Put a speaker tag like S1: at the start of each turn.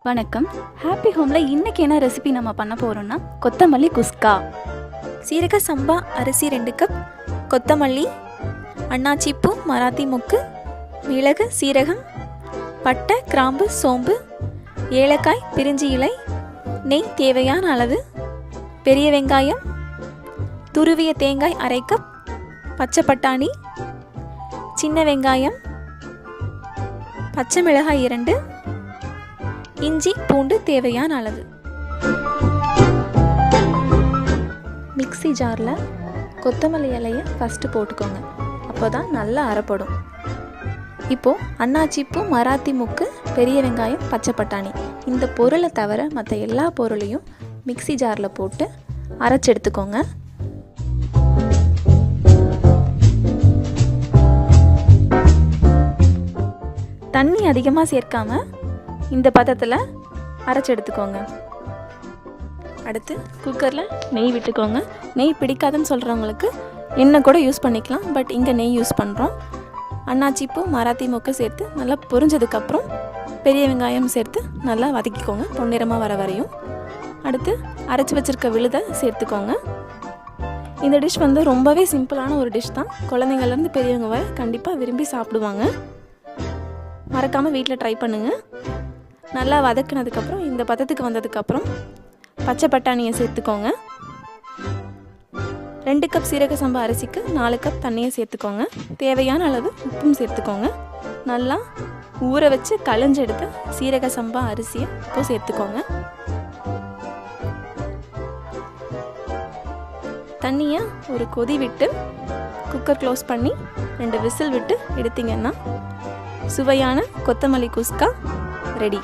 S1: வணக்கம். ஹாப்பி ஹோமில் இன்றைக்கி என்ன ரெசிபி நம்ம பண்ண போகிறோம்னா கொத்தமல்லி குஸ்கா.
S2: சீரக சம்பா அரிசி 2 கப், கொத்தமல்லி, அன்னாச்சி பூ, மராத்தி மொக்கு, மிளகு, சீரகம், பட்டை, கிராம்பு, சோம்பு, ஏலக்காய், பிரிஞ்சி இலை, நெய் தேவையான அளவு, பெரிய வெங்காயம், துருவிய தேங்காய் 1/2 கப், பச்சை பட்டாணி, சின்ன வெங்காயம், பச்சை மிளகாய் 2, இஞ்சி பூண்டு தேவையான அளவு. மிக்ஸி ஜாரில் கொத்தமல்லி இலையை ஃபஸ்ட்டு போட்டுக்கோங்க, அப்போ தான் நல்லா அரைப்படும். இப்போது அன்னாச்சிப்பூ, மராத்தி மொக்கு, பெரிய வெங்காயம், பச்சை பட்டாணி இந்த பொருளை தவிர மற்ற எல்லா பொருளையும் மிக்ஸி ஜாரில் போட்டு அரைச்சி எடுத்துக்கோங்க. தண்ணி அதிகமாக சேர்க்காமல் இந்த பதத்தில் அரைச்சி எடுத்துக்கோங்க. அடுத்து குக்கரில் நெய் விட்டுக்கோங்க. நெய் பிடிக்காதுன்னு சொல்கிறவங்களுக்கு எண்ணெய் கூட யூஸ் பண்ணிக்கலாம், பட் இங்கே நெய் யூஸ் பண்ணுறோம். அன்னாச்சிப்பூ, மராத்தி மொக்கு சேர்த்து நல்லா பொரிஞ்சதுக்கப்புறம் பெரிய வெங்காயம் சேர்த்து நல்லா வதக்கிக்கோங்க, பொன்னிறமாக வர வரையும். அடுத்து அரைச்சி வச்சுருக்க விழுதை சேர்த்துக்கோங்க. இந்த டிஷ் ரொம்பவே சிம்பிளான ஒரு டிஷ் தான். குழந்தைங்கள்லேருந்து பெரியவங்க வரை கண்டிப்பாக விரும்பி சாப்பிடுவாங்க. மறக்காமல் வீட்டில் ட்ரை பண்ணுங்கள். நல்லா வதக்குனதுக்கப்புறம் இந்த பதத்துக்கு வந்ததுக்கப்புறம் பச்சை பட்டாணியை சேர்த்துக்கோங்க. 2 கப் சீரக சம்பா அரிசிக்கு 4 கப் தண்ணியை சேர்த்துக்கோங்க. தேவையான அளவு உப்பும் சேர்த்துக்கோங்க. நல்லா ஊற வச்சு களைஞ்சு எடுத்த சீரக சம்பா அரிசியை இப்போ சேர்த்துக்கோங்க. தண்ணியை ஒரு கொதி விட்டு குக்கர் க்ளோஸ் பண்ணி 2 விசில் விட்டு எடுத்தீங்கன்னா சுவையான கொத்தமல்லி குஸ்கா ரெடி.